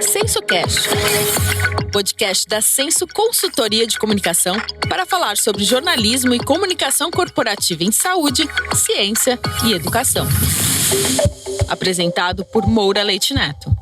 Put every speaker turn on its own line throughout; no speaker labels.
SensoCast, podcast da Senso Consultoria de Comunicação para falar sobre jornalismo e comunicação corporativa em saúde, ciência e educação. Apresentado por Moura Leite Neto.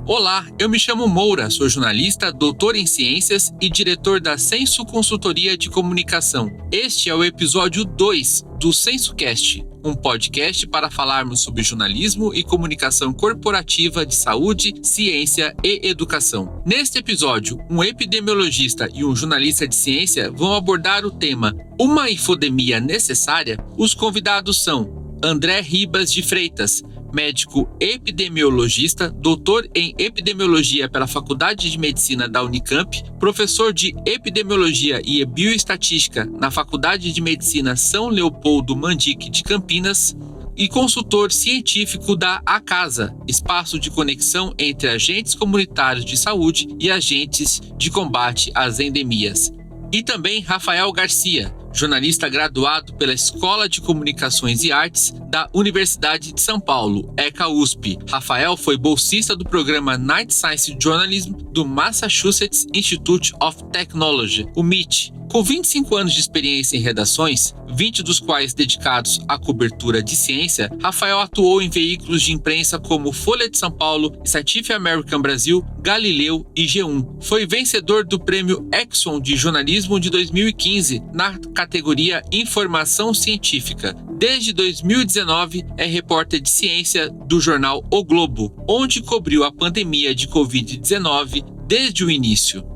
Olá, eu me chamo Moura, sou jornalista, doutor em ciências e diretor da Senso Consultoria de Comunicação. Este é o episódio 2 do SensoCast, um podcast para falarmos sobre jornalismo e comunicação corporativa de saúde, ciência e educação. Neste episódio, um epidemiologista e um jornalista de ciência vão abordar o tema Uma infodemia necessária? Os convidados são André Ribas de Freitas, médico epidemiologista, doutor em epidemiologia pela Faculdade de Medicina da Unicamp, professor de epidemiologia e bioestatística na Faculdade de Medicina São Leopoldo Mandic de Campinas e consultor científico da ACASA, espaço de conexão entre agentes comunitários de saúde e agentes de combate às endemias. E também Rafael Garcia, jornalista graduado pela Escola de Comunicações e Artes da Universidade de São Paulo, ECA-USP. Rafael foi bolsista do programa Night Science Journalism do Massachusetts Institute of Technology, o MIT. Com 25 anos de experiência em redações, 20 dos quais dedicados à cobertura de ciência, Rafael atuou em veículos de imprensa como Folha de São Paulo, Scientific American Brasil, Galileu e G1. Foi vencedor do Prêmio Exxon de Jornalismo de 2015 na categoria Informação Científica. Desde 2019 é repórter de ciência do jornal O Globo, onde cobriu a pandemia de Covid-19 desde o início.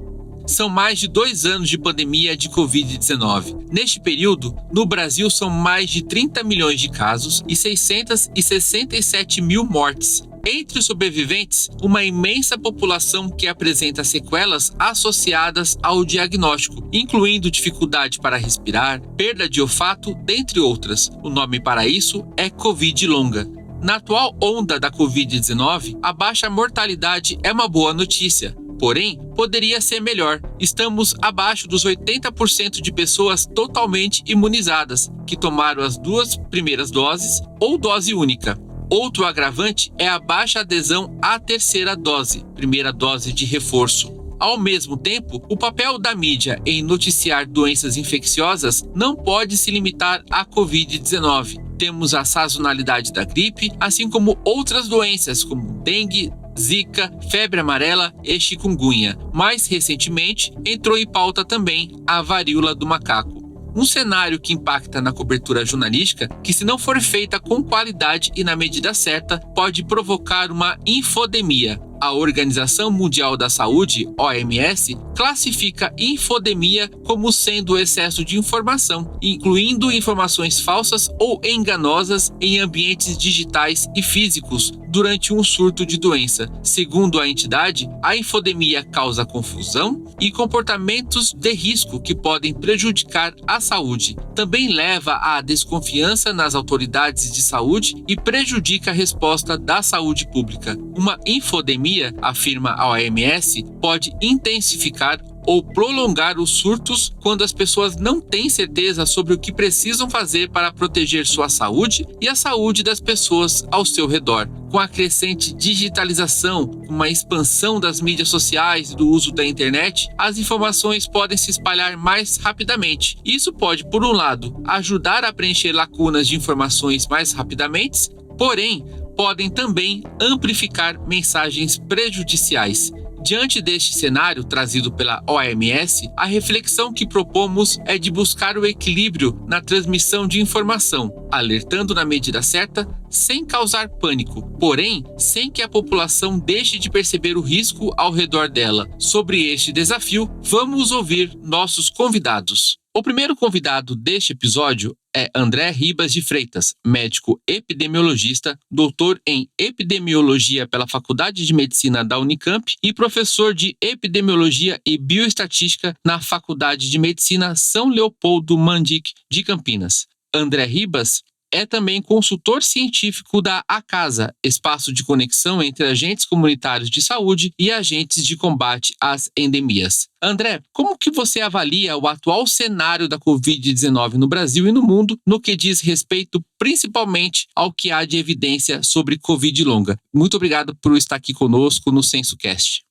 São mais de 2 anos de pandemia de Covid-19. Neste período, no Brasil são mais de 30 milhões de casos e 667 mil mortes. Entre os sobreviventes, uma imensa população que apresenta sequelas associadas ao diagnóstico, incluindo dificuldade para respirar, perda de olfato, dentre outras. O nome para isso é Covid longa. Na atual onda da Covid-19, a baixa mortalidade é uma boa notícia. Porém, poderia ser melhor. Estamos abaixo dos 80% de pessoas totalmente imunizadas, que tomaram as 2 primeiras doses ou dose única. Outro agravante é a baixa adesão à terceira dose, primeira dose de reforço. Ao mesmo tempo, o papel da mídia em noticiar doenças infecciosas não pode se limitar à Covid-19. Temos a sazonalidade da gripe, assim como outras doenças como dengue, zika, febre amarela e chikungunya. Mais recentemente, entrou em pauta também a varíola do macaco. Um cenário que impacta na cobertura jornalística, que se não for feita com qualidade e na medida certa, pode provocar uma infodemia. A Organização Mundial da Saúde, OMS, classifica infodemia como sendo o excesso de informação, incluindo informações falsas ou enganosas em ambientes digitais e físicos durante um surto de doença. Segundo a entidade, a infodemia causa confusão e comportamentos de risco que podem prejudicar a saúde. Também leva à desconfiança nas autoridades de saúde e prejudica a resposta da saúde pública. Uma infodemia, afirma a OMS, pode intensificar ou prolongar os surtos quando as pessoas não têm certeza sobre o que precisam fazer para proteger sua saúde e a saúde das pessoas ao seu redor. Com a crescente digitalização, uma expansão das mídias sociais e do uso da internet, as informações podem se espalhar mais rapidamente. Isso pode, por um lado, ajudar a preencher lacunas de informações mais rapidamente, porém, podem também amplificar mensagens prejudiciais. Diante deste cenário trazido pela OMS, a reflexão que propomos é de buscar o equilíbrio na transmissão de informação, alertando na medida certa, sem causar pânico, porém, sem que a população deixe de perceber o risco ao redor dela. Sobre este desafio, vamos ouvir nossos convidados. O primeiro convidado deste episódio é André Ribas de Freitas, médico epidemiologista, doutor em epidemiologia pela Faculdade de Medicina da Unicamp e professor de epidemiologia e bioestatística na Faculdade de Medicina São Leopoldo Mandic de Campinas. André Ribas é também consultor científico da ACASA, espaço de conexão entre agentes comunitários de saúde e agentes de combate às endemias. André, como que você avalia o atual cenário da Covid-19 no Brasil e no mundo no que diz respeito principalmente ao que há de evidência sobre Covid longa? Muito obrigado por estar aqui conosco no SensoCast.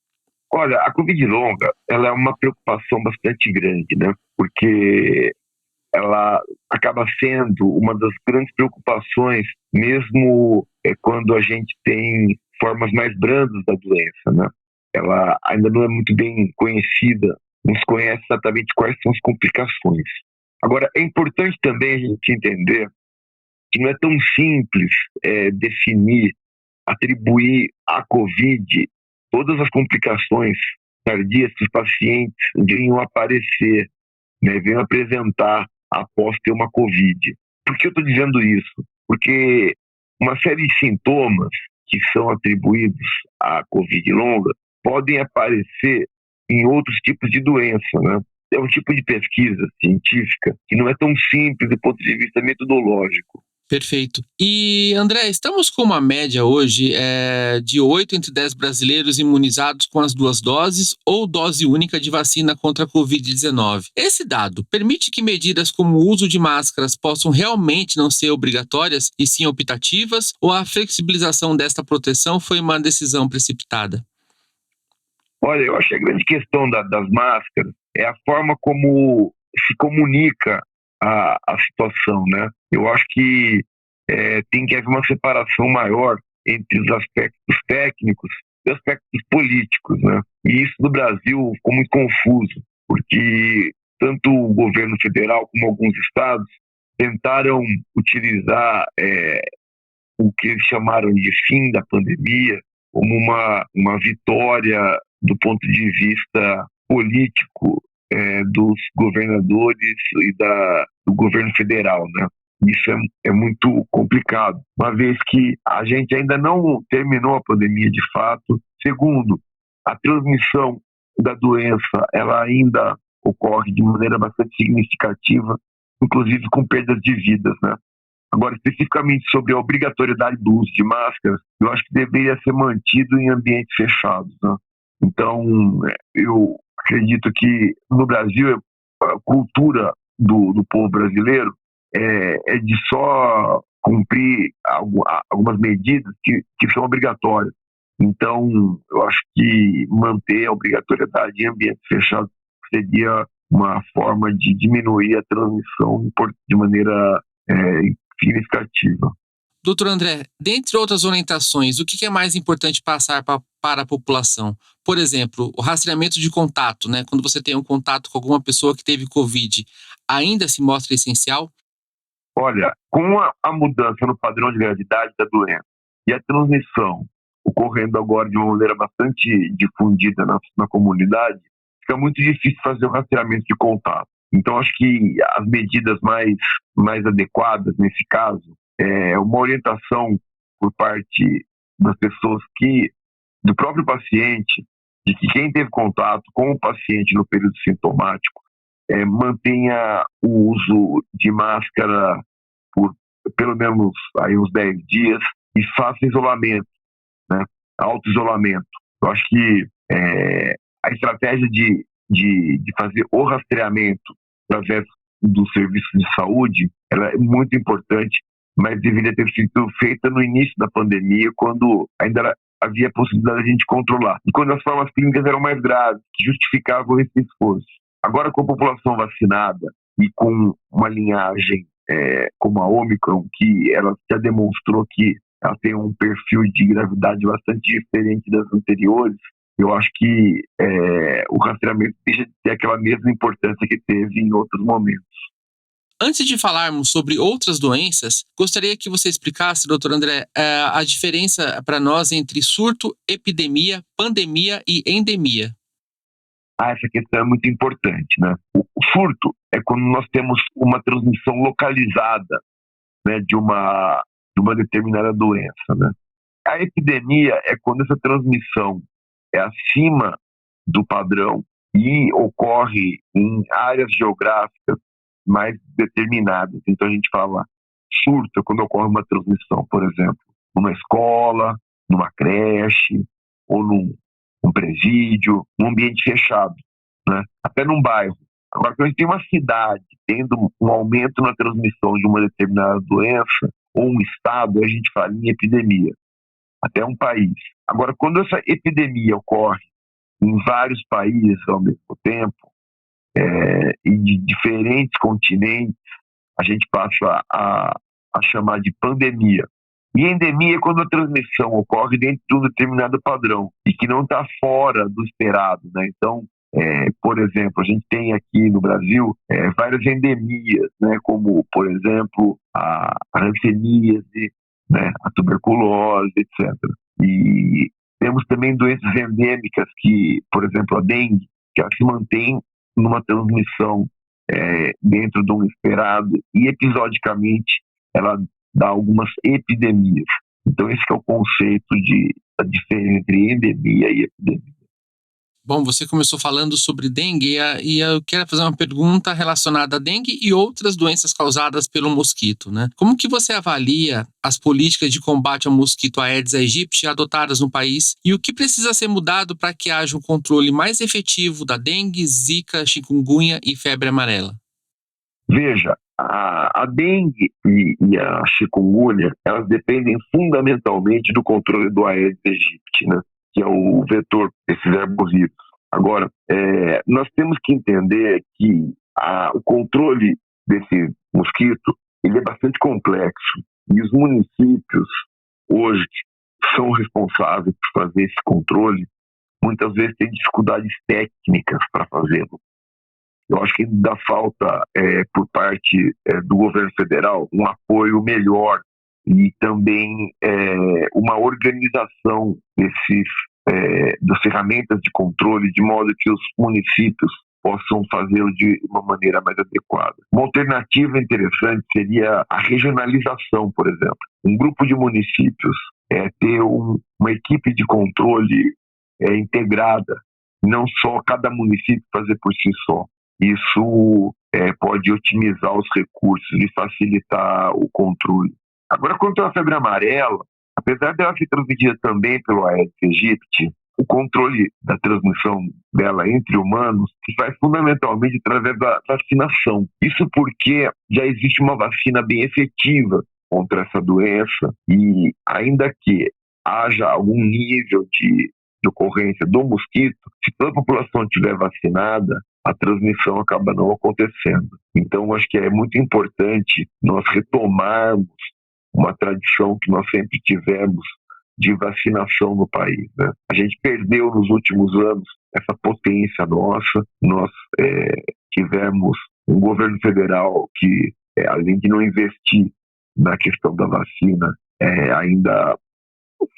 Olha, a Covid longa, ela é uma preocupação bastante grande, né? Porque ela acaba sendo uma das grandes preocupações, mesmo quando a gente tem formas mais brandas da doença, né? Ela ainda não é muito bem conhecida, não se conhece exatamente quais são as complicações. Agora, é importante também a gente entender que não é tão simples definir, atribuir à Covid todas as complicações tardias que os pacientes venham aparecer, né, venham apresentar após ter uma Covid. Por que eu estou dizendo isso? Porque uma série de sintomas que são atribuídos à Covid longa podem aparecer em outros tipos de doença, né? É um tipo de pesquisa científica que não é tão simples do ponto de vista metodológico.
Perfeito. E, André, estamos com uma média hoje de 8 entre 10 brasileiros imunizados com as 2 doses ou dose única de vacina contra a Covid-19. Esse dado permite que medidas como o uso de máscaras possam realmente não ser obrigatórias e sim optativas, ou a flexibilização desta proteção foi uma decisão precipitada?
Olha, eu acho que a grande questão das máscaras é a forma como se comunica a situação, né? Eu acho que tem que haver uma separação maior entre os aspectos técnicos e os aspectos políticos, né? E isso no Brasil ficou muito confuso, porque tanto o governo federal como alguns estados tentaram utilizar o que eles chamaram de fim da pandemia como uma vitória do ponto de vista político dos governadores e do governo federal, né? Isso é muito complicado, uma vez que a gente ainda não terminou a pandemia de fato. Segundo, a transmissão da doença ela ainda ocorre de maneira bastante significativa, inclusive com perdas de vidas, né? Agora, especificamente sobre a obrigatoriedade do uso de máscaras, eu acho que deveria ser mantido em ambientes fechados, né? Então, eu acredito que no Brasil a cultura do povo brasileiro é de só cumprir algumas medidas que são obrigatórias. Então, eu acho que manter a obrigatoriedade em ambientes fechados seria uma forma de diminuir a transmissão de maneira significativa.
Doutor André, dentre outras orientações, o que é mais importante passar para a população? Por exemplo, o rastreamento de contato, né? Quando você tem um contato com alguma pessoa que teve Covid, ainda se mostra essencial?
Olha, com a mudança no padrão de gravidade da doença e a transmissão ocorrendo agora de uma maneira bastante difundida na comunidade, fica muito difícil fazer o rastreamento de contato. Então, acho que as medidas mais adequadas nesse caso é uma orientação por parte das pessoas do próprio paciente, de que quem teve contato com o paciente no período sintomático mantenha o uso de máscara por pelo menos aí uns 10 dias e faça isolamento, né? Auto-isolamento. Eu acho que a estratégia de fazer o rastreamento através do serviço de saúde, ela é muito importante, mas deveria ter sido feita no início da pandemia, quando ainda havia a possibilidade de a gente controlar. E quando as formas clínicas eram mais graves, que justificavam esse esforço. Agora, com a população vacinada e com uma linhagem como a Omicron, que ela já demonstrou que ela tem um perfil de gravidade bastante diferente das anteriores, eu acho que o rastreamento deixa de ter aquela mesma importância que teve em outros momentos.
Antes de falarmos sobre outras doenças, gostaria que você explicasse, doutor André, a diferença para nós entre surto, epidemia, pandemia e endemia.
Essa questão é muito importante, né? O surto é quando nós temos uma transmissão localizada, né, de uma determinada doença, né? A epidemia é quando essa transmissão é acima do padrão e ocorre em áreas geográficas mais determinadas. Então a gente fala surta quando ocorre uma transmissão, por exemplo, numa escola, numa creche, ou num presídio, num ambiente fechado, né? Até num bairro. Agora, quando a gente tem uma cidade tendo um aumento na transmissão de uma determinada doença, ou um estado, a gente fala em epidemia, até um país. Agora, quando essa epidemia ocorre em vários países ao mesmo tempo, e de diferentes continentes, a gente passa a chamar de pandemia. E endemia é quando a transmissão ocorre dentro de um determinado padrão e que não está fora do esperado, né? Então, por exemplo, a gente tem aqui no Brasil várias endemias, né? Como, por exemplo, a hanseníase, né? A tuberculose, etc. E temos também doenças endêmicas que, por exemplo, a dengue, que ela se mantém numa transmissão dentro de um esperado e episodicamente ela dá algumas epidemias. Então esse que é o conceito da diferença entre endemia e epidemia.
Bom, você começou falando sobre dengue e eu quero fazer uma pergunta relacionada à dengue e outras doenças causadas pelo mosquito, né? Como que você avalia as políticas de combate ao mosquito Aedes aegypti adotadas no país e o que precisa ser mudado para que haja um controle mais efetivo da dengue, zika, chikungunya e febre amarela?
Veja, a dengue e a chikungunya, elas dependem fundamentalmente do controle do Aedes aegypti, né? Que é o vetor desses herbovírus. Agora, nós temos que entender que o controle desse mosquito ele é bastante complexo e os municípios hoje são responsáveis por fazer esse controle, muitas vezes têm dificuldades técnicas para fazê-lo. Eu acho que ainda falta, por parte do governo federal, um apoio melhor e também uma organização das ferramentas de controle, de modo que os municípios possam fazê-lo de uma maneira mais adequada. Uma alternativa interessante seria a regionalização, por exemplo. Um grupo de municípios ter uma equipe de controle integrada, não só cada município fazer por si só. Isso pode otimizar os recursos e facilitar o controle. Agora, quanto à febre amarela, apesar dela ser transmitida também pelo Aedes aegypti, o controle da transmissão dela entre humanos se faz fundamentalmente através da vacinação. Isso porque já existe uma vacina bem efetiva contra essa doença e ainda que haja algum nível de ocorrência do mosquito, se toda a população estiver vacinada, a transmissão acaba não acontecendo. Então, acho que é muito importante nós retomarmos uma tradição que nós sempre tivemos de vacinação no país, né? A gente perdeu nos últimos anos essa potência nossa. Nós tivemos um governo federal que, além de não investir na questão da vacina, ainda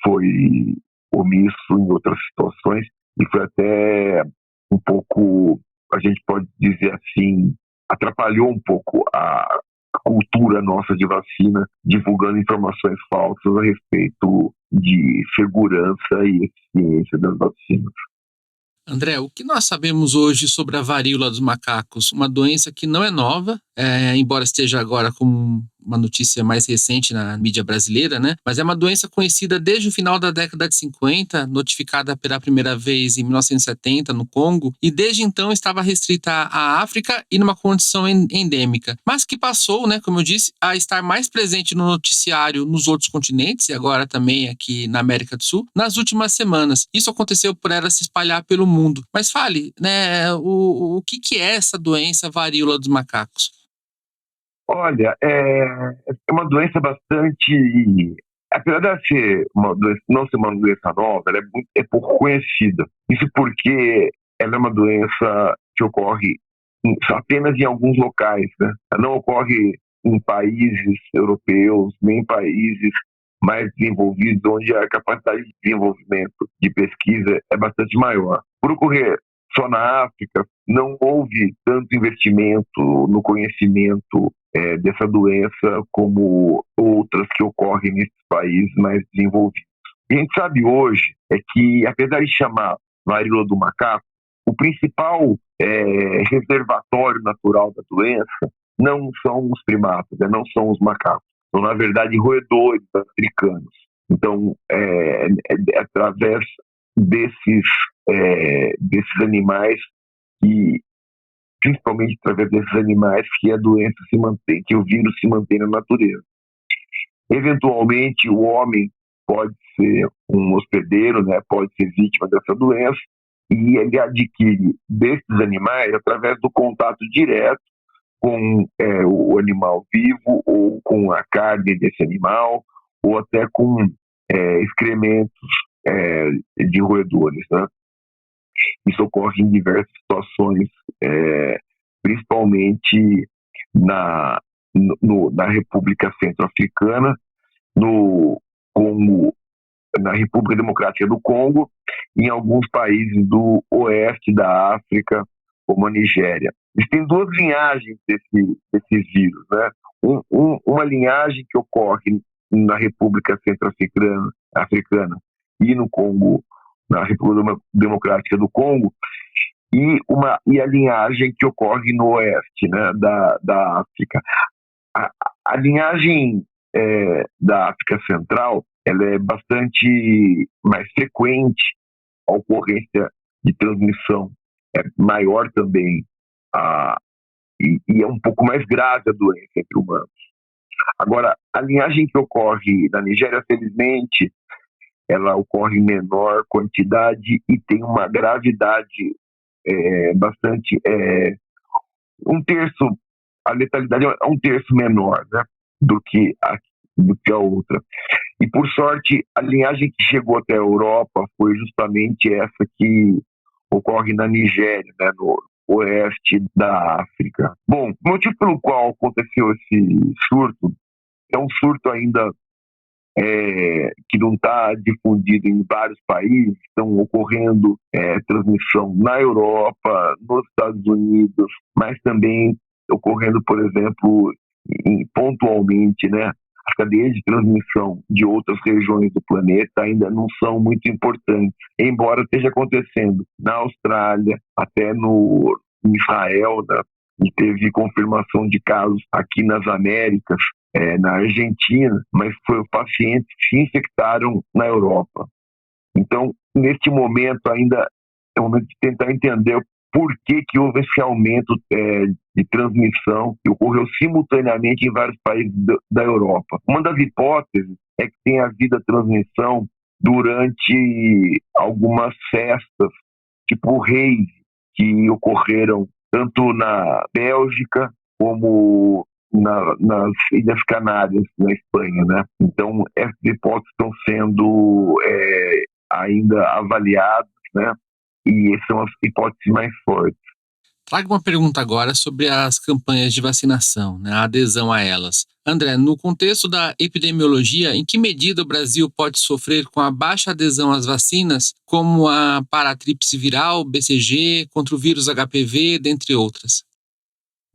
foi omisso em outras situações e foi até um pouco, a gente pode dizer assim, atrapalhou um pouco a cultura nossa de vacina, divulgando informações falsas a respeito de segurança e eficiência das vacinas.
André, o que nós sabemos hoje sobre a varíola dos macacos? Uma doença que não é nova, embora esteja agora como uma notícia mais recente na mídia brasileira, né? Mas é uma doença conhecida desde o final da década de 50, notificada pela primeira vez em 1970 no Congo, e desde então estava restrita à África e numa condição endêmica, mas que passou, né, como eu disse, a estar mais presente no noticiário nos outros continentes e agora também aqui na América do Sul, nas últimas semanas. Isso aconteceu por ela se espalhar pelo mundo. Mas fale, né, o que é essa doença varíola dos macacos?
Olha, é uma doença bastante, apesar de ser não ser uma doença nova, ela é pouco conhecida. Isso porque ela é uma doença que ocorre apenas em alguns locais, né? Ela não ocorre em países europeus, nem em países mais desenvolvidos, onde a capacidade de desenvolvimento de pesquisa é bastante maior. Por ocorrer só na África, não houve tanto investimento no conhecimento dessa doença como outras que ocorrem nesses países mais desenvolvidos. O que a gente sabe hoje é que, apesar de chamar varíola do macaco, o principal reservatório natural da doença não são os primatas, não são os macacos, são, na verdade, roedores africanos. Então, é através desses animais, principalmente através desses animais, que a doença se mantém, que o vírus se mantém na natureza. Eventualmente, o homem pode ser um hospedeiro, né, pode ser vítima dessa doença, e ele adquire desses animais através do contato direto com o animal vivo, ou com a carne desse animal, ou até com excrementos de roedores, né? Isso ocorre em diversas situações, principalmente na República Centro-Africana, no Congo, na República Democrática do Congo, e em alguns países do oeste da África, como a Nigéria. Existem duas linhagens desse vírus, né? Uma linhagem que ocorre na República Centro-Africana e no Congo, na República Democrática do Congo, e a linhagem que ocorre no oeste, né, da África. A linhagem da África Central, ela é bastante mais frequente, a ocorrência de transmissão é maior também, e é um pouco mais grave a doença entre humanos. Agora, a linhagem que ocorre na Nigéria, felizmente, ela ocorre em menor quantidade e tem uma gravidade bastante... a letalidade é um terço menor, né, do que a outra. E, por sorte, a linhagem que chegou até a Europa foi justamente essa que ocorre na Nigéria, né, no oeste da África. Bom, o motivo pelo qual aconteceu esse surto é um surto ainda que não está difundido em vários países. Estão ocorrendo transmissão na Europa, nos Estados Unidos, mas também ocorrendo, por exemplo, pontualmente, né? As cadeias de transmissão de outras regiões do planeta ainda não são muito importantes, embora esteja acontecendo na Austrália, até no Israel, né? E teve confirmação de casos aqui nas Américas, na Argentina, mas foram pacientes que se infectaram na Europa. Então, neste momento, ainda é o momento de tentar entender por que houve esse aumento de transmissão que ocorreu simultaneamente em vários países da Europa. Uma das hipóteses é que tenha havido a transmissão durante algumas festas, tipo rave, que ocorreram tanto na Bélgica como nas Ilhas Canárias, na Espanha, né? Então, essas hipóteses estão sendo ainda avaliadas, né? E são as hipóteses mais fortes.
Trago uma pergunta agora sobre as campanhas de vacinação, né, a adesão a elas. André, no contexto da epidemiologia, em que medida o Brasil pode sofrer com a baixa adesão às vacinas, como a para a tríplice viral, BCG, contra o vírus HPV, dentre outras?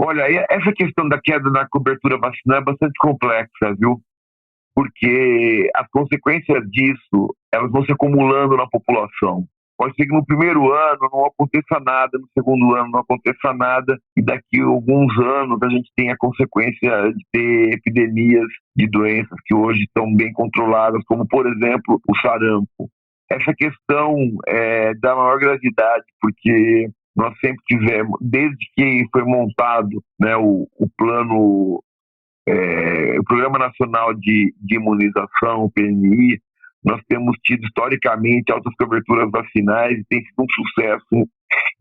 Olha, essa questão da queda na cobertura vacinal é bastante complexa, viu? Porque as consequências disso, elas vão se acumulando na população. Pode ser que no primeiro ano não aconteça nada, no segundo ano não aconteça nada, e daqui a alguns anos a gente tem a consequência de ter epidemias de doenças que hoje estão bem controladas, como, por exemplo, o sarampo. Essa questão é da maior gravidade, porque nós sempre tivemos, desde que foi montado, né, o Programa Nacional de Imunização, o PNI, nós temos tido historicamente altas coberturas vacinais e tem sido um sucesso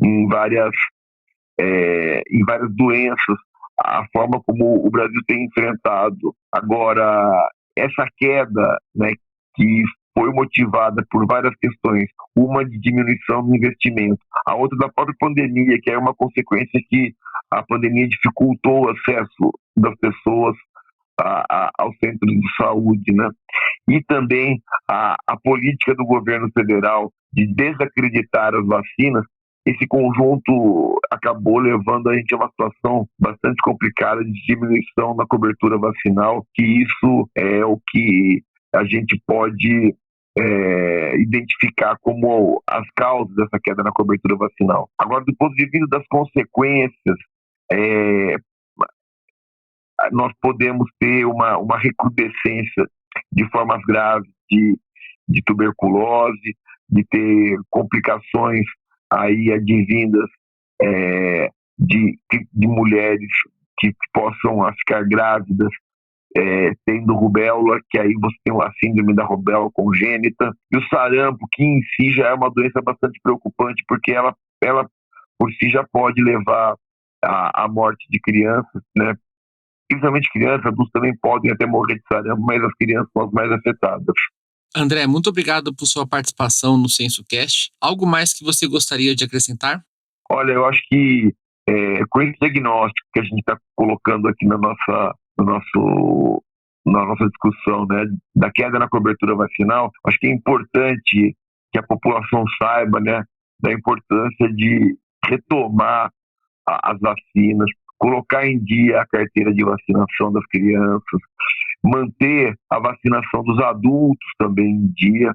em várias doenças, a forma como o Brasil tem enfrentado. Agora, essa queda, né, que foi motivada por várias questões, uma de diminuição do investimento, a outra da própria pandemia, que é uma consequência que a pandemia dificultou o acesso das pessoas aos centros de saúde, né? E também a política do governo federal de desacreditar as vacinas. Esse conjunto acabou levando a gente a uma situação bastante complicada de diminuição na cobertura vacinal, que isso é o que a gente pode identificar como as causas dessa queda na cobertura vacinal. Agora, do ponto de vista das consequências nós podemos ter uma recrudescência de formas graves de tuberculose, de ter complicações aí advindas de mulheres que possam ficar grávidas tendo rubéola, que aí você tem a síndrome da rubéola congênita, e o sarampo, que em si já é uma doença bastante preocupante, porque ela por si já pode levar à morte de crianças, né? Principalmente crianças, adultos também podem até morrer de sarampo, mas as crianças são as mais afetadas.
André, muito obrigado por sua participação no SensoCast. Algo mais que você gostaria de acrescentar?
Olha, eu acho que com esse diagnóstico que a gente está colocando aqui na nossa discussão, né, da queda na cobertura vacinal, acho que é importante que a população saiba, né, da importância de retomar as vacinas, colocar em dia a carteira de vacinação das crianças, manter a vacinação dos adultos também em dia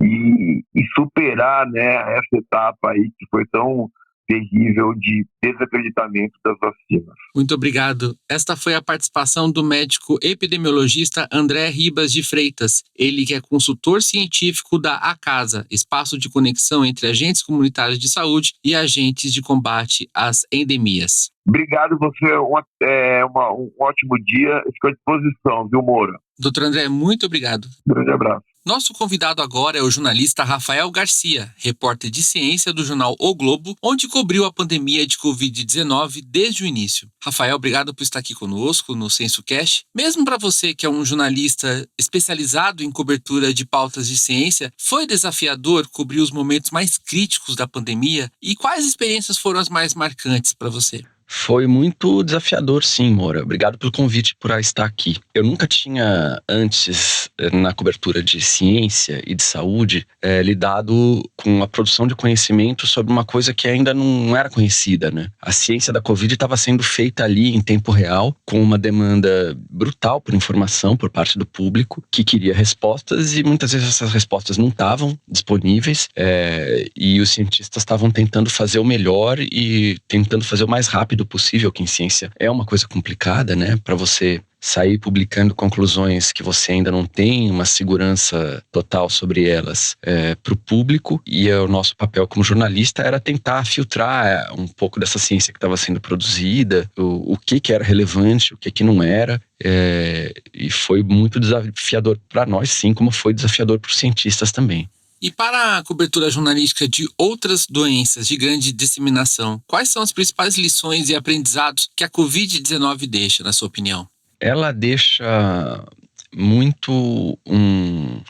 e superar, né, essa etapa aí que foi tão terrível de desacreditamento das vacinas.
Muito obrigado. Esta foi a participação do médico epidemiologista André Ribas de Freitas, ele que é consultor científico da ACASA, espaço de conexão entre agentes comunitários de saúde e agentes de combate às endemias.
Obrigado, você um ótimo dia, estou à disposição, viu, Moura?
Doutor André, muito obrigado.
Grande abraço.
Nosso convidado agora é o jornalista Rafael Garcia, repórter de ciência do jornal O Globo, onde cobriu a pandemia de Covid-19 desde o início. Rafael, obrigado por estar aqui conosco no SensoCast. Mesmo para você que é um jornalista especializado em cobertura de pautas de ciência, foi desafiador cobrir os momentos mais críticos da pandemia? E quais experiências foram as mais marcantes para você?
Foi muito desafiador, sim, Moura. Obrigado pelo convite por estar aqui. Eu nunca tinha antes, na cobertura de ciência e de saúde, lidado com a produção de conhecimento sobre uma coisa que ainda não era conhecida, né? A ciência da Covid estava sendo feita ali em tempo real, com uma demanda brutal por informação por parte do público, que queria respostas, e muitas vezes essas respostas não estavam disponíveis, e os cientistas estavam tentando fazer o melhor e tentando fazer o mais rápido possível, que em ciência é uma coisa complicada, né? Para você sair publicando conclusões que você ainda não tem uma segurança total sobre elas para o público, e o nosso papel como jornalista era tentar filtrar um pouco dessa ciência que estava sendo produzida, o que era relevante, o que não era, e foi muito desafiador para nós, sim, como foi desafiador para os cientistas também.
E para a cobertura jornalística de outras doenças de grande disseminação, quais são as principais lições e aprendizados que a Covid-19 deixa, na sua opinião?
Ela deixa muito um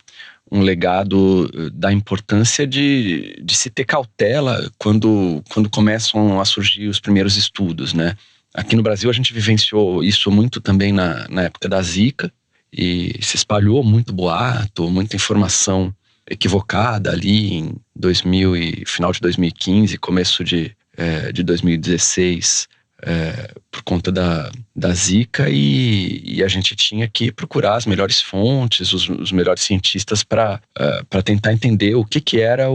legado da importância de se ter cautela quando começam a surgir os primeiros estudos, né? Aqui no Brasil a gente vivenciou isso muito também na época da Zika, e se espalhou muito boato, muita informação equivocada ali em final de 2015, começo de 2016, por conta da Zika, e a gente tinha que procurar as melhores fontes, os melhores cientistas para tentar entender o que era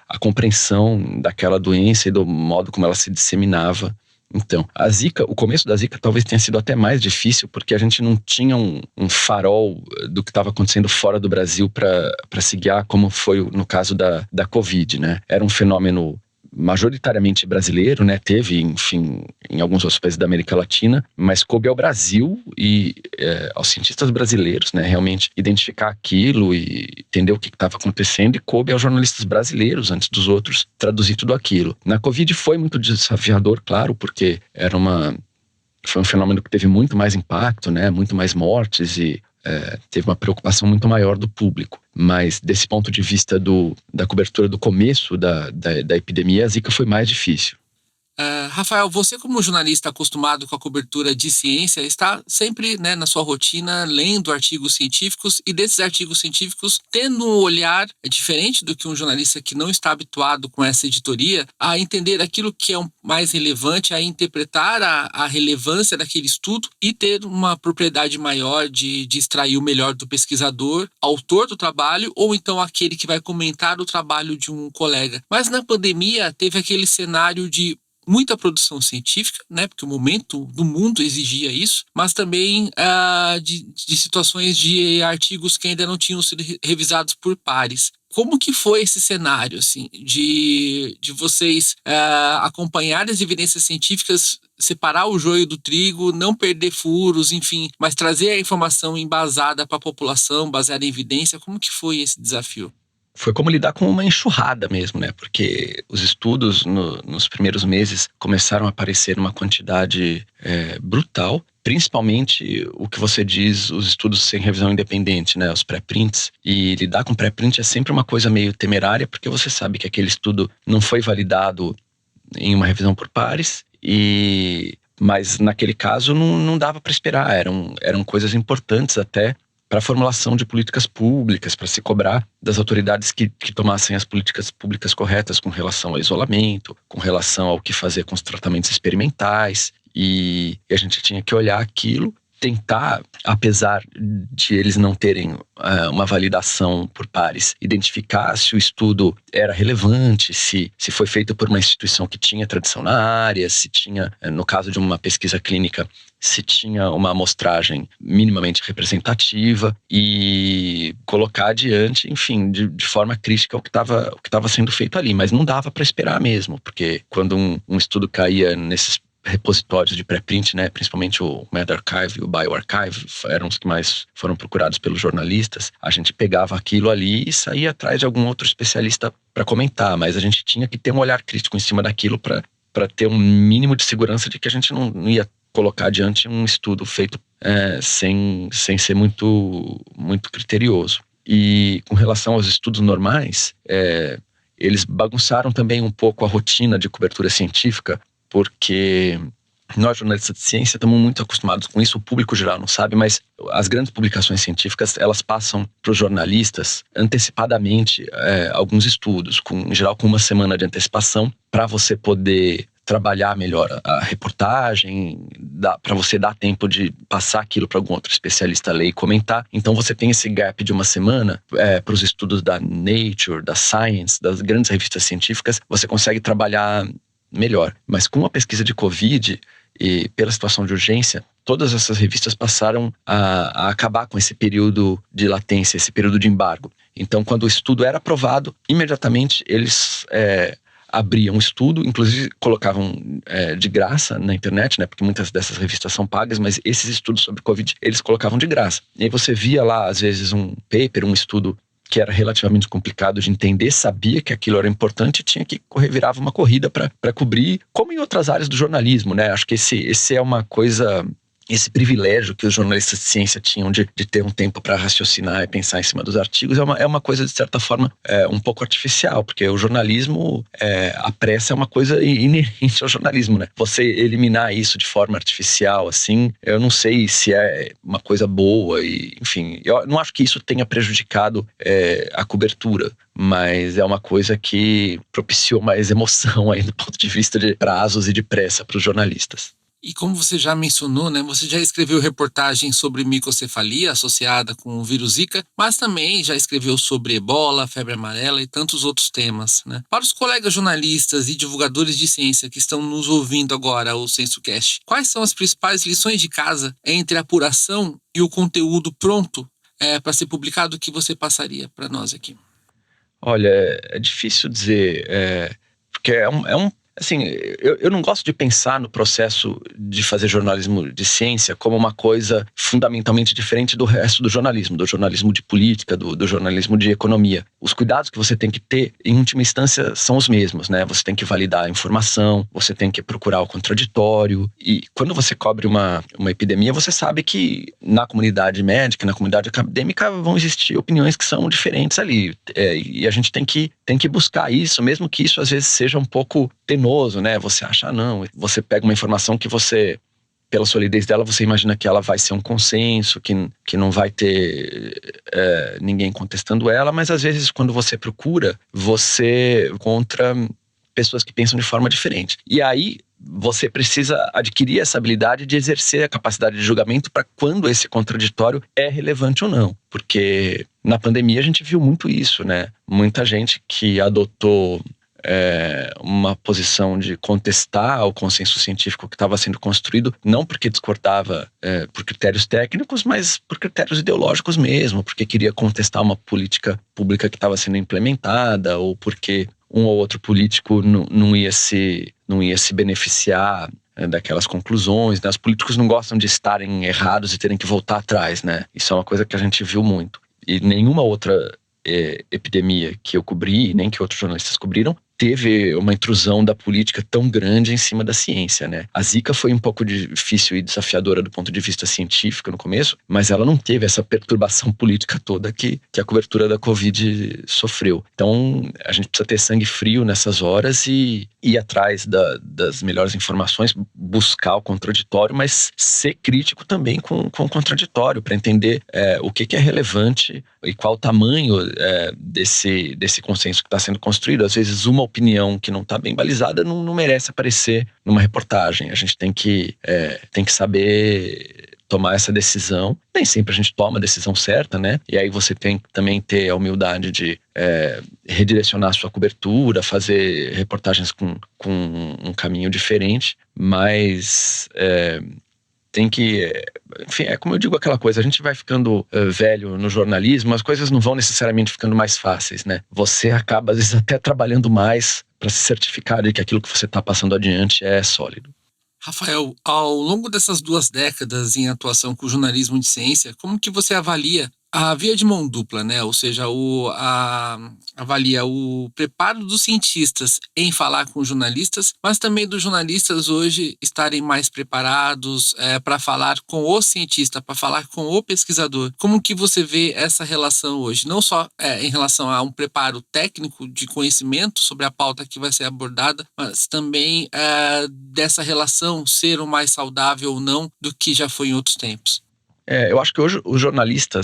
a compreensão daquela doença e do modo como ela se disseminava. Então, a Zika, o começo da Zika talvez tenha sido até mais difícil, porque a gente não tinha um farol do que estava acontecendo fora do Brasil para se guiar, como foi no caso da Covid, né? Era um fenômeno majoritariamente brasileiro, né? Teve, enfim, em alguns outros países da América Latina, mas coube ao Brasil e aos cientistas brasileiros, né? Realmente identificar aquilo e entender o que estava acontecendo, e coube aos jornalistas brasileiros, antes dos outros, traduzir tudo aquilo. Na Covid foi muito desafiador, claro, porque foi um fenômeno que teve muito mais impacto, né? Muito mais mortes, e teve uma preocupação muito maior do público. Mas desse ponto de vista da cobertura do começo da epidemia, a Zika foi mais difícil.
Rafael, você como jornalista acostumado com a cobertura de ciência, está sempre, né, na sua rotina lendo artigos científicos, e desses artigos científicos tendo um olhar diferente do que um jornalista que não está habituado com essa editoria a entender aquilo que é mais relevante, a interpretar a relevância daquele estudo e ter uma propriedade maior de extrair o melhor do pesquisador, autor do trabalho, ou então aquele que vai comentar o trabalho de um colega. Mas na pandemia teve aquele cenário de muita produção científica, né, porque o momento do mundo exigia isso, mas também de situações de artigos que ainda não tinham sido revisados por pares. Como que foi esse cenário, assim, de vocês acompanhar as evidências científicas, separar o joio do trigo, não perder furos, enfim, mas trazer a informação embasada para a população, baseada em evidência? Como que foi esse desafio?
Foi como lidar com uma enxurrada mesmo, né? Porque os estudos nos primeiros meses começaram a aparecer numa quantidade brutal, principalmente o que você diz, os estudos sem revisão independente, né? Os pré-prints. E lidar com pré-print é sempre uma coisa meio temerária, porque você sabe que aquele estudo não foi validado em uma revisão por pares, mas naquele caso não dava para esperar, eram coisas importantes até para a formulação de políticas públicas, para se cobrar das autoridades que tomassem as políticas públicas corretas com relação ao isolamento, com relação ao que fazer com os tratamentos experimentais. E a gente tinha que olhar aquilo, tentar, apesar de eles não terem uma validação por pares, identificar se o estudo era relevante, se foi feito por uma instituição que tinha tradição na área, se tinha, no caso de uma pesquisa clínica, se tinha uma amostragem minimamente representativa, e colocar adiante, enfim, de forma crítica o que estava sendo feito ali. Mas não dava para esperar mesmo, porque quando um estudo caía nesses repositórios de pré-print, né, principalmente o medRxiv e o bioRxiv eram os que mais foram procurados pelos jornalistas, a gente pegava aquilo ali e saía atrás de algum outro especialista para comentar, mas a gente tinha que ter um olhar crítico em cima daquilo para ter um mínimo de segurança de que a gente não ia colocar adiante um estudo feito sem ser muito, muito criterioso. E com relação aos estudos normais, eles bagunçaram também um pouco a rotina de cobertura científica, porque nós, jornalistas de ciência, estamos muito acostumados com isso. O público geral não sabe, mas as grandes publicações científicas, elas passam para os jornalistas antecipadamente alguns estudos, em geral com uma semana de antecipação, para você poder trabalhar melhor a reportagem, para você dar tempo de passar aquilo para algum outro especialista ler e comentar. Então você tem esse gap de uma semana para os estudos da Nature, da Science, das grandes revistas científicas, você consegue trabalhar melhor. Mas com a pesquisa de Covid e pela situação de urgência, todas essas revistas passaram a acabar com esse período de latência, esse período de embargo. Então, quando o estudo era aprovado, imediatamente eles abriam o estudo, inclusive colocavam de graça na internet, né? Porque muitas dessas revistas são pagas, mas esses estudos sobre Covid, eles colocavam de graça. E aí você via lá, às vezes, um paper, um estudo que era relativamente complicado de entender, sabia que aquilo era importante e tinha que virava uma corrida para cobrir, como em outras áreas do jornalismo, né? Acho que esse é uma coisa, esse privilégio que os jornalistas de ciência tinham de ter um tempo para raciocinar e pensar em cima dos artigos, é uma coisa, de certa forma, um pouco artificial, porque o jornalismo, a pressa é uma coisa inerente ao jornalismo, né? Você eliminar isso de forma artificial, assim, eu não sei se é uma coisa boa, e, enfim, eu não acho que isso tenha prejudicado a cobertura, mas é uma coisa que propiciou mais emoção aí do ponto de vista de prazos e de pressa para os jornalistas.
E como você já mencionou, né, você já escreveu reportagens sobre microcefalia associada com o vírus Zika, mas também já escreveu sobre ebola, febre amarela e tantos outros temas, né? Para os colegas jornalistas e divulgadores de ciência que estão nos ouvindo agora, o SensoCast, quais são as principais lições de casa entre a apuração e o conteúdo pronto para ser publicado que você passaria para nós aqui?
Olha, é difícil dizer, porque assim, eu não gosto de pensar no processo de fazer jornalismo de ciência como uma coisa fundamentalmente diferente do resto do jornalismo de política, do jornalismo de economia. Os cuidados que você tem que ter, em última instância, são os mesmos, né? Você tem que validar a informação, você tem que procurar o contraditório, e quando você cobre uma epidemia, você sabe que na comunidade médica, na comunidade acadêmica, vão existir opiniões que são diferentes ali, e a gente tem que buscar isso, mesmo que isso às vezes seja um pouco penoso, né? Você acha, não, você pega uma informação que você, pela solidez dela, você imagina que ela vai ser um consenso, que não vai ter ninguém contestando ela, mas às vezes quando você procura, você encontra pessoas que pensam de forma diferente. E aí você precisa adquirir essa habilidade de exercer a capacidade de julgamento para quando esse contraditório é relevante ou não. Porque na pandemia a gente viu muito isso, né? Muita gente que adotou uma posição de contestar o consenso científico que estava sendo construído, não porque discordava por critérios técnicos, mas por critérios ideológicos mesmo, porque queria contestar uma política pública que estava sendo implementada, ou porque um ou outro político não ia se beneficiar daquelas conclusões, né? Os políticos não gostam de estarem errados e terem que voltar atrás, né? Isso é uma coisa que a gente viu muito. E nenhuma outra epidemia que eu cobri, nem que outros jornalistas cobriram, teve uma intrusão da política tão grande em cima da ciência, né? A Zika foi um pouco difícil e desafiadora do ponto de vista científico no começo, mas ela não teve essa perturbação política toda que a cobertura da Covid sofreu. Então, a gente precisa ter sangue frio nessas horas e ir atrás das melhores informações, buscar o contraditório, mas ser crítico também com o contraditório, para entender o que é relevante e qual o tamanho desse consenso que está sendo construído. Às vezes, uma opinião que não está bem balizada não merece aparecer numa reportagem. A gente tem que saber tomar essa decisão. Nem sempre a gente toma a decisão certa, né? E aí você tem que também ter a humildade de redirecionar a sua cobertura, fazer reportagens com um caminho diferente, mas tem que... Enfim, é como eu digo aquela coisa, a gente vai ficando velho no jornalismo, as coisas não vão necessariamente ficando mais fáceis, né? Você acaba, às vezes, até trabalhando mais para se certificar de que aquilo que você está passando adiante é sólido.
Rafael, ao longo dessas 2 décadas em atuação com o jornalismo de ciência, como que você avalia a via de mão dupla, né? Ou seja, avalia o preparo dos cientistas em falar com os jornalistas, mas também dos jornalistas hoje estarem mais preparados para falar com o cientista, para falar com o pesquisador. Como que você vê essa relação hoje? Não só em relação a um preparo técnico de conhecimento sobre a pauta que vai ser abordada, mas também dessa relação ser o mais saudável ou não do que já foi em outros tempos.
Eu acho que hoje o jornalista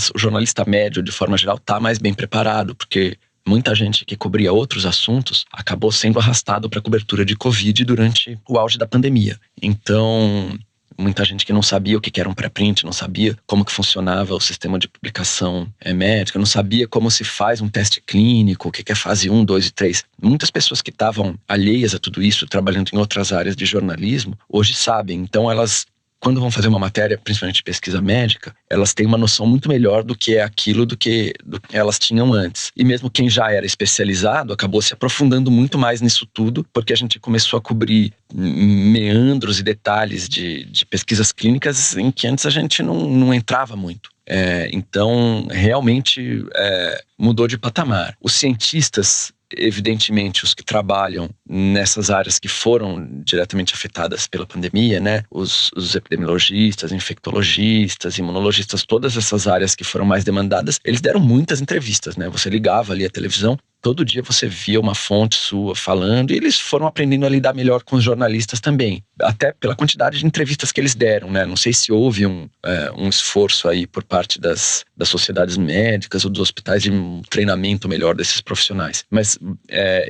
médio, de forma geral, está mais bem preparado, porque muita gente que cobria outros assuntos acabou sendo arrastado para a cobertura de Covid durante o auge da pandemia. Então, muita gente que não sabia o que era um pré-print, não sabia como que funcionava o sistema de publicação médica, não sabia como se faz um teste clínico, o que é fase 1, 2 e 3. Muitas pessoas que estavam alheias a tudo isso, trabalhando em outras áreas de jornalismo, hoje sabem. Então, elas, quando vão fazer uma matéria, principalmente pesquisa médica, elas têm uma noção muito melhor do que é aquilo do que elas tinham antes. E mesmo quem já era especializado acabou se aprofundando muito mais nisso tudo, porque a gente começou a cobrir meandros e detalhes de pesquisas clínicas em que antes a gente não entrava muito. Então, realmente mudou de patamar. Os cientistas, evidentemente, os que trabalham nessas áreas que foram diretamente afetadas pela pandemia, né? Os epidemiologistas, infectologistas, imunologistas, todas essas áreas que foram mais demandadas, eles deram muitas entrevistas, né? Você ligava ali a televisão, todo dia você via uma fonte sua falando, e eles foram aprendendo a lidar melhor com os jornalistas também, até pela quantidade de entrevistas que eles deram, né? Não sei se houve um esforço aí por parte das sociedades médicas ou dos hospitais de um treinamento melhor desses profissionais, mas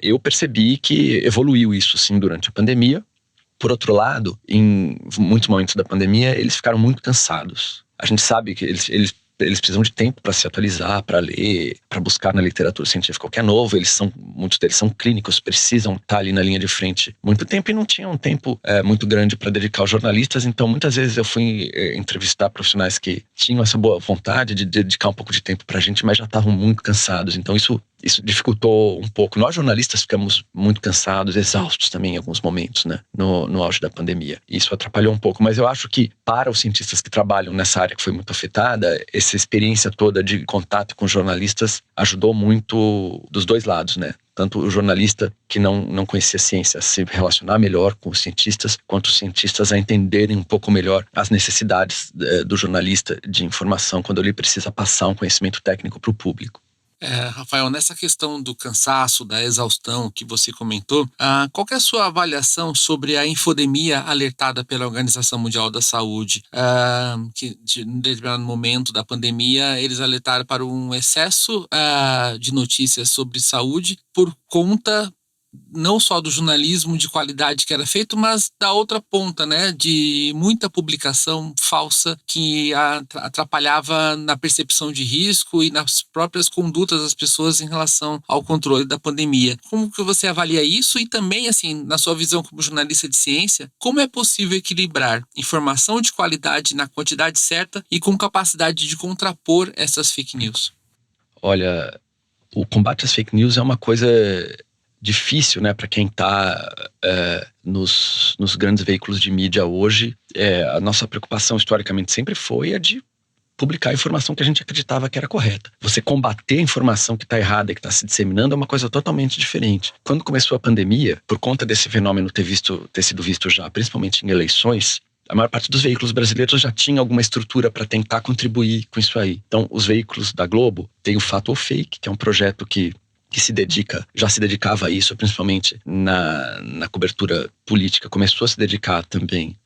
eu percebi que evoluiu isso sim durante a pandemia. Por outro lado, em muitos momentos da pandemia, eles ficaram muito cansados. A gente sabe que eles precisam de tempo para se atualizar, para ler, para buscar na literatura científica o que é novo. Muitos deles são clínicos, precisam estar ali na linha de frente muito tempo e não tinham um tempo muito grande para dedicar aos jornalistas. Então, muitas vezes eu fui entrevistar profissionais que tinham essa boa vontade de dedicar um pouco de tempo para a gente, mas já estavam muito cansados. Então, isso dificultou um pouco. Nós, jornalistas, ficamos muito cansados, exaustos também em alguns momentos, né? No auge da pandemia. Isso atrapalhou um pouco, mas eu acho que para os cientistas que trabalham nessa área que foi muito afetada, essa experiência toda de contato com jornalistas ajudou muito dos dois lados, né? Tanto o jornalista que não conhecia a ciência a se relacionar melhor com os cientistas, quanto os cientistas a entenderem um pouco melhor as necessidades do jornalista de informação quando ele precisa passar um conhecimento técnico para o público.
Rafael, nessa questão do cansaço, da exaustão que você comentou, qual que é a sua avaliação sobre a infodemia alertada pela Organização Mundial da Saúde? Que em determinado momento da pandemia, eles alertaram para um excesso de notícias sobre saúde por conta não só do jornalismo de qualidade que era feito, mas da outra ponta, né, de muita publicação falsa que atrapalhava na percepção de risco e nas próprias condutas das pessoas em relação ao controle da pandemia. Como que você avalia isso? E também, assim, na sua visão como jornalista de ciência, como é possível equilibrar informação de qualidade na quantidade certa e com capacidade de contrapor essas fake news?
Olha, o combate às fake news é uma coisa difícil, né, para quem está nos grandes veículos de mídia hoje. A nossa preocupação historicamente sempre foi a de publicar a informação que a gente acreditava que era correta. Você combater a informação que está errada e que está se disseminando é uma coisa totalmente diferente. Quando começou a pandemia, por conta desse fenômeno ter sido visto já, principalmente em eleições, a maior parte dos veículos brasileiros já tinha alguma estrutura para tentar contribuir com isso aí. Então, os veículos da Globo têm o Fato ou Fake, que é um projeto que já se dedicava a isso, principalmente na cobertura política, começou a se dedicar também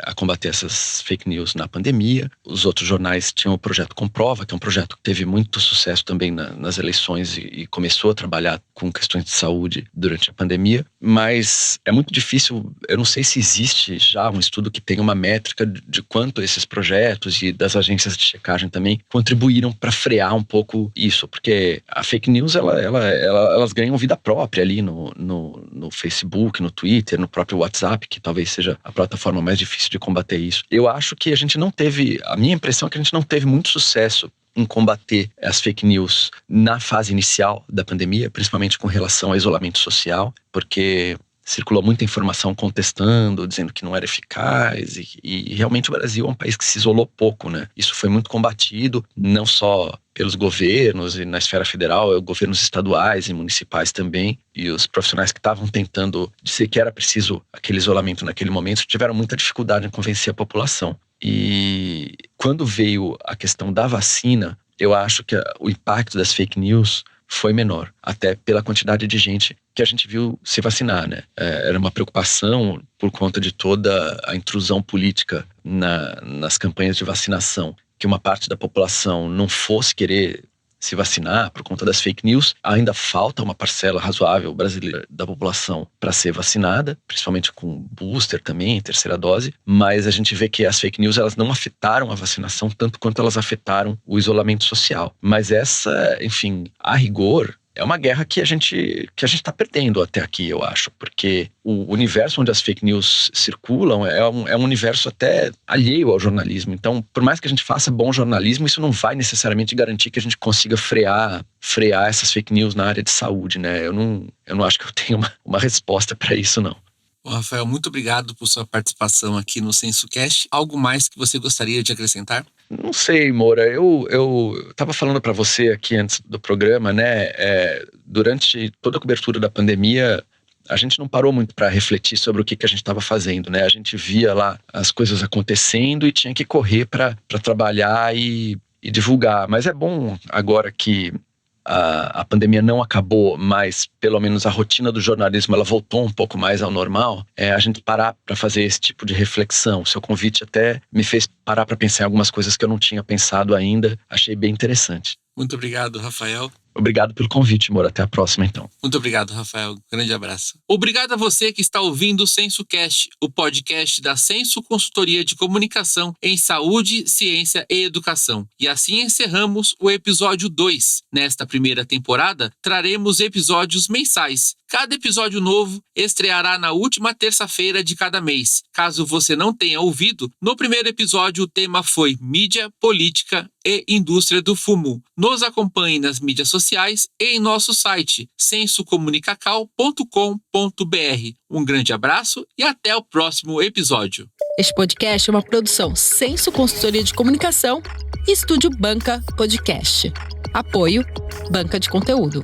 a combater essas fake news na pandemia. Os outros jornais tinham o projeto Comprova, que é um projeto que teve muito sucesso também nas eleições e começou a trabalhar com questões de saúde durante a pandemia. Mas é muito difícil, eu não sei se existe já um estudo que tenha uma métrica de quanto esses projetos e das agências de checagem também contribuíram para frear um pouco isso, porque a fake news elas ganham vida própria ali no Facebook, no Twitter, no próprio WhatsApp, que talvez seja a plataforma mais difícil de combater isso. Eu acho que a minha impressão é que a gente não teve muito sucesso em combater as fake news na fase inicial da pandemia, principalmente com relação ao isolamento social, porque circulou muita informação contestando, dizendo que não era eficaz e realmente o Brasil é um país que se isolou pouco, né? Isso foi muito combatido, não só pelos governos e na esfera federal, governos estaduais e municipais também, e os profissionais que estavam tentando dizer que era preciso aquele isolamento naquele momento tiveram muita dificuldade em convencer a população. E quando veio a questão da vacina, eu acho que o impacto das fake news foi menor, até pela quantidade de gente que a gente viu se vacinar, né? Era uma preocupação por conta de toda a intrusão política nas campanhas de vacinação, que uma parte da população não fosse querer se vacinar por conta das fake news. Ainda falta uma parcela razoável brasileira da população para ser vacinada, principalmente com booster também, terceira dose, mas a gente vê que as fake news elas não afetaram a vacinação tanto quanto elas afetaram o isolamento social. Mas essa, enfim, a rigor, é uma guerra que a gente está perdendo até aqui, eu acho, porque o universo onde as fake news circulam é um universo até alheio ao jornalismo. Então, por mais que a gente faça bom jornalismo, isso não vai necessariamente garantir que a gente consiga frear essas fake news na área de saúde, né? Eu não acho que eu tenho uma resposta para isso, não.
Bom, Rafael, muito obrigado por sua participação aqui no SensoCast. Algo mais que você gostaria de acrescentar?
Não sei, Moura, eu estava falando para você aqui antes do programa, né? Durante toda a cobertura da pandemia, a gente não parou muito para refletir sobre o que a gente estava fazendo, né? A gente via lá as coisas acontecendo e tinha que correr para trabalhar e divulgar. Mas é bom agora que a pandemia não acabou, mas pelo menos a rotina do jornalismo ela voltou um pouco mais ao normal, a gente parar para fazer esse tipo de reflexão. O seu convite até me fez parar para pensar em algumas coisas que eu não tinha pensado ainda. Achei bem interessante.
Muito obrigado, Rafael.
Obrigado pelo convite, Moura. Até a próxima, então.
Muito obrigado, Rafael. Grande abraço. Obrigado a você que está ouvindo o SensoCast, o podcast da Senso Consultoria de Comunicação em Saúde, Ciência e Educação. E assim encerramos o episódio 2. Nesta primeira temporada, traremos episódios mensais. Cada episódio novo estreará na última terça-feira de cada mês. Caso você não tenha ouvido, no primeiro episódio o tema foi Mídia, Política e Indústria do Fumo. Nos acompanhe nas mídias sociais e em nosso site sensocomunicacal.com.br. Um grande abraço e até o próximo episódio.
Este podcast é uma produção Senso Consultoria de Comunicação e Estúdio Banca Podcast. Apoio Banca de Conteúdo.